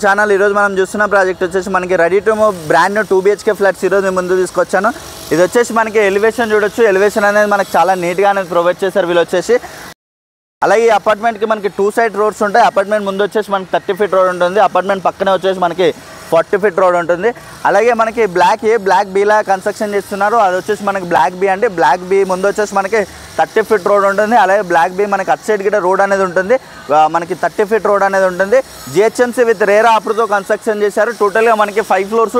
Channel ఈరోజు మనం చూస్తున్న ప్రాజెక్ట్ వచ్చేసి మనకి ready to move brand new 2 BHK flats ఈరోజు మేము ముందు తీసుకొచ్చాను. ఇది వచ్చేసి మనకి ఎలివేషన్ చూడొచ్చు. ఎలివేషన్ అనేది మనకి చాలా నీట్గా అనేది ప్రొవైడ్ చేశారు వీళ్ళు వచ్చేసి. అలాగే ఈ అపార్ట్మెంట్కి మనకి 2 సైడ్ రోడ్స్ ఉంటాయి. అపార్ట్మెంట్ ముందు వచ్చేసి మనకి 30 ఫీట్ రోడ్ ఉంటుంది. అపార్ట్మెంట్ పక్కనే వచ్చేసి మనకి 40 ఫీట్ రోడ్ ఉంటుంది. అలాగే మనకి బ్లాక్ బి లా కన్స్ట్రక్షన్ చేస్తున్నారు. అది వచ్చేసి మనకి బ్లాక్ బి అంటే బ్లాక్ బి ముందు వచ్చేసి మనకి 30 ఫీట్ రోడ్ ఉంటుంది. అలాగే బ్లాక్ బి మనకి అట్ సైడ్ గిట్ట రోడ్ అనేది ఉంటుంది. మనకి 30 ఫీట్ రోడ్ అనేది ఉంటుంది. జిహెచ్ఎంసీ విత్ రేరా అప్రూవ్తో కన్స్ట్రక్షన్ చేశారు. టోటల్గా మనకి 5 ఫ్లోర్స్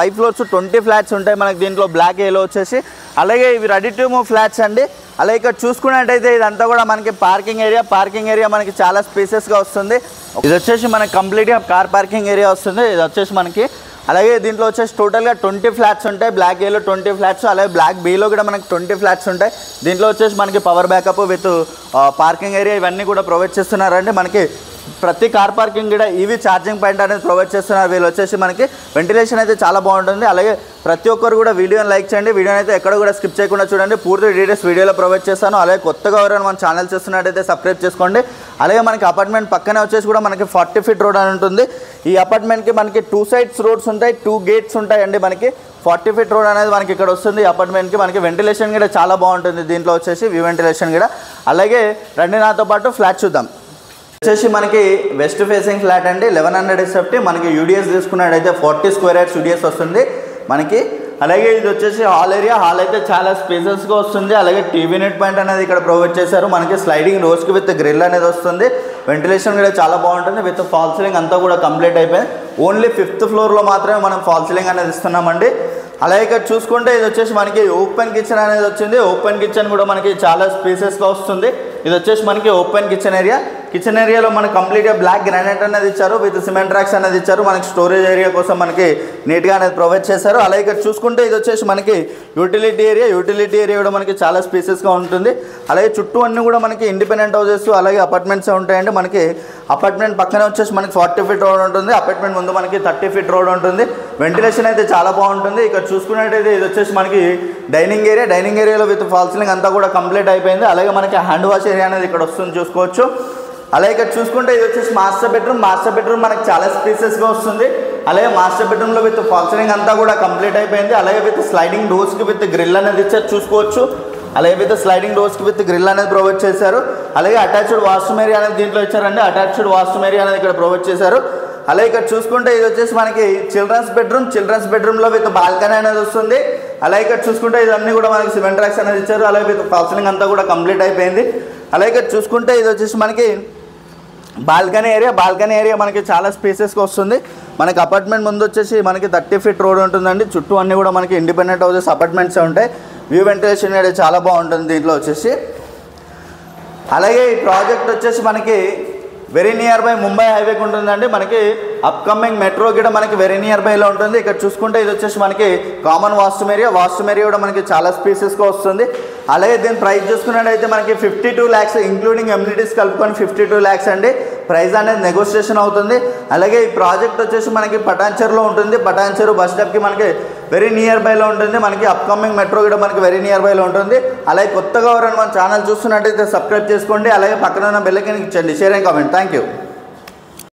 5 ఫ్లోర్స్ 20 ఫ్లాట్స్ ఉంటాయి మనకి దీంట్లో బ్లాక్ ఏలో వచ్చేసి. అలాగే ఇవి రెడీ టు మూవ్ ఫ్లాట్స్ అండి. అలాగే ఇక్కడ చూసుకున్నట్టయితే ఇదంతా కూడా మనకి పార్కింగ్ ఏరియా మనకి చాలా స్పేసెస్గా వస్తుంది. ఇది వచ్చేసి మనకి కంప్లీట్గా కార్ పార్కింగ్ ఏరియా వస్తుంది. ఇది వచ్చేసి మనకి అలాగే దీంట్లో వచ్చేసి టోటల్గా 20 ఫ్లాట్స్ ఉంటాయి. బ్లాక్ ఏలో 20 ఫ్లాట్స్, అలాగే బ్లాక్ బీలో కూడా మనకి 20 ఫ్లాట్స్ ఉంటాయి. దీంట్లో వచ్చేసి మనకి power backup with parking area ఇవన్నీ కూడా ప్రొవైడ్ చేస్తున్నారండి. మనకి ప్రతి కార్ పార్కింగ్ కూడా ఈవీ ఛార్జింగ్ పాయింట్ అనేది ప్రొవైడ్ చేస్తున్నారు వీళ్ళు వచ్చేసి. మనకి వెంటిలేషన్ అయితే చాలా బాగుంటుంది. అలాగే ప్రతి ఒక్కరు కూడా వీడియోని లైక్ చేయండి. వీడియోని అయితే ఎక్కడ కూడా స్కిప్ చేయకుండా చూడండి. పూర్తి డీటెయిల్స్ వీడియోలో ప్రొవైడ్ చేస్తాను. అలాగే కొత్తగా ఎవరైనా మన ఛానల్ చేస్తున్నట్టయితే సబ్స్క్రైబ్ చేసుకోండి. అలాగే మనకి అపార్ట్మెంట్ పక్కనే వచ్చేసి కూడా మనకి 40 ఫీట్ రోడ్ అని ఉంటుంది. ఈ అపార్ట్మెంట్కి మనకి 2 సైడ్స్ రోడ్స్ ఉంటాయి, 2 గేట్స్ ఉంటాయండి. మనకి 40 ఫీట్ రోడ్ అనేది మనకి ఇక్కడ వస్తుంది. ఈ అపార్ట్మెంట్కి మనకి వెంటిలేషన్ కూడా చాలా బాగుంటుంది దీంట్లో వచ్చేసి వ్యూ వెంటిలేషన్ కూడా. అలాగే రండి నాతో పాటు ఫ్లాట్ చూద్దాం. వచ్చేసి మనకి వెస్ట్ ఫేసింగ్ ఫ్లాట్ అండి. 1100 SFT. మనకి యూడిఎస్ తీసుకున్నట్టయితే 40 స్క్వేర్ యార్డ్స్ యూడిఎస్ వస్తుంది మనకి. అలాగే ఇది వచ్చేసి హాల్ అయితే చాలా స్పేసెస్గా వస్తుంది. అలాగే టీవీ నెట్ పాయింట్ అనేది ఇక్కడ ప్రొవైడ్ చేశారు. మనకి స్లైడింగ్ డోర్స్కి విత్ గ్రిల్ అనేది వస్తుంది. వెంటిలేషన్ కూడా చాలా బాగుంటుంది. విత్ ఫాల్ సీలింగ్ అంతా కూడా కంప్లీట్ అయిపోయింది. ఓన్లీ 5th ఫ్లోర్లో మాత్రమే మనం ఫాల్ సీలింగ్ అనేది ఇస్తున్నామండి. అలాగే ఇక్కడ చూసుకుంటే ఇది వచ్చేసి మనకి ఓపెన్ కిచెన్ అనేది వచ్చింది. ఓపెన్ కిచెన్ కూడా మనకి చాలా స్పేసెస్గా వస్తుంది. ఇది వచ్చేసి మనకి ఓపెన్ కిచెన్ ఏరియాలో మనకి కంప్లీట్గా బ్లాక్ గ్రానైట్ అనేది ఇచ్చారు. విత్ సిమెంట్ ట్రాక్స్ అనేది ఇచ్చారు. మనకి స్టోరేజ్ ఏరియా కోసం మనకి నీట్గా అనేది ప్రొవైడ్ చేశారు. అలాగే ఇక్కడ చూసుకుంటే ఇది వచ్చేసి మనకి యూటిలిటీ ఏరియా కూడా మనకి చాలా స్పేసెస్గా ఉంటుంది. అలాగే చుట్టూ అన్నీ కూడా మనకి ఇండిపెండెంట్ హౌసెస్ అలాగే అపార్ట్మెంట్స్ ఉంటాయండి. మనకి అపార్ట్మెంట్ పక్కనే వచ్చేసి మనకి 40 ఫీట్ రోడ్ ఉంటుంది. అపార్ట్మెంట్ ముందు మనకి 30 ఫీట్ రోడ్ ఉంటుంది. వెంటిలేషన్ అయితే చాలా బాగుంటుంది. ఇక్కడ చూసుకున్నట్టయితే ఇది వచ్చేసి మనకి డైనింగ్ ఏరియాలో విత్ ఫాల్ సీలింగ్ అంతా కూడా కంప్లీట్ అయిపోయింది. అలాగే మనకి హ్యాండ్ వాష్ ఏరియా అనేది ఇక్కడ వస్తుంది చూసుకోవచ్చు. అలాగే ఇక్కడ చూసుకుంటే ఇది వచ్చేసి మాస్టర్ బెడ్రూమ్ మనకి చాలా స్పేసెస్గా వస్తుంది. అలాగే మాస్టర్ బెడ్రూమ్లో విత్ ఫాల్ సీలింగ్ అంతా కూడా కంప్లీట్ అయిపోయింది. అలాగే విత్ స్లైడింగ్ డోర్స్కి విత్ గ్రిల్ అనేది ఇచ్చారు చూసుకోవచ్చు. అలాగే విత్ స్లైడింగ్ డోర్స్కి విత్ గ్రిల్ అనేది ప్రొవైడ్ చేశారు. అలాగే అటాచ్డ్ వాష్రూమ్ ఏరియా అనేది దీంట్లో ఇచ్చారండి. అటాచ్డ్ వాష్రూమ్ ఏరియా అనేది ఇక్కడ ప్రొవైడ్ చేశారు. అలాగే ఇక్కడ చూసుకుంటే ఇది వచ్చేసి మనకి చిల్డ్రన్స్ బెడ్రూమ్లో విత్ బాల్కనీ అనేది వస్తుంది. అలాగే ఇక్కడ చూసుకుంటే ఇదన్నీ కూడా మనకి సిమెంట్ ట్రాక్స్ అనేది ఇచ్చారు. అలాగే విత్ ఫాల్ సీలింగ్ అంతా కూడా కంప్లీట్ అయిపోయింది. అలాగే ఇక్కడ చూసుకుంటే ఇది వచ్చేసి మనకి బాల్కనీ ఏరియా మనకి చాలా స్పేసెస్గా వస్తుంది. మనకి అపార్ట్మెంట్ ముందు వచ్చేసి మనకి 30 ఫీట్ రోడ్ ఉంటుందండి. చుట్టూ అన్నీ కూడా మనకి ఇండిపెండెంట్ హౌసెస్ అపార్ట్మెంట్స్ ఉంటాయి. వ్యూ వెంటిలేషన్ అనేది చాలా బాగుంటుంది దీంట్లో వచ్చేసి. అలాగే ఈ ప్రాజెక్ట్ వచ్చేసి మనకి వెరీ నియర్ బై ముంబై హైవేకి ఉంటుందండి. మనకి అప్కమింగ్ మెట్రో కూడా మనకి వెరీ నియర్ బైలో ఉంటుంది. ఇక్కడ చూసుకుంటే ఇది వచ్చేసి మనకి కామన్ వాష్రూమ్ ఏరియా కూడా మనకి చాలా స్పేసెస్గా వస్తుంది. అలాగే దీని ప్రైస్ చూసుకున్నట్టయితే మనకి 52 lakhs ఇంక్లూడింగ్ ఎమ్యూనిటీస్ కలుపుకొని 52 lakhs అండి. ప్రైస్ అనేది నెగోషియేషన్ అవుతుంది. అలాగే ఈ ప్రాజెక్ట్ వచ్చేసి మనకి పటాన్చెరులో ఉంటుంది. పటాన్చెరు బస్ స్టాప్కి మనకి వెరీ నియర్ బైలో ఉంటుంది. మనకి అప్కమింగ్ మెట్రో కూడా మనకి వెరీ నియర్ బైలో ఉంటుంది. అలాగే కొత్తగా ఎవరైనా మన ఛానల్ చూస్తున్నట్టయితే సబ్స్క్రైబ్ చేసుకోండి. అలాగే పక్కన ఉన్న బెల్ ఐకాన్ ఇచ్చండి. Share and comment. Thank you.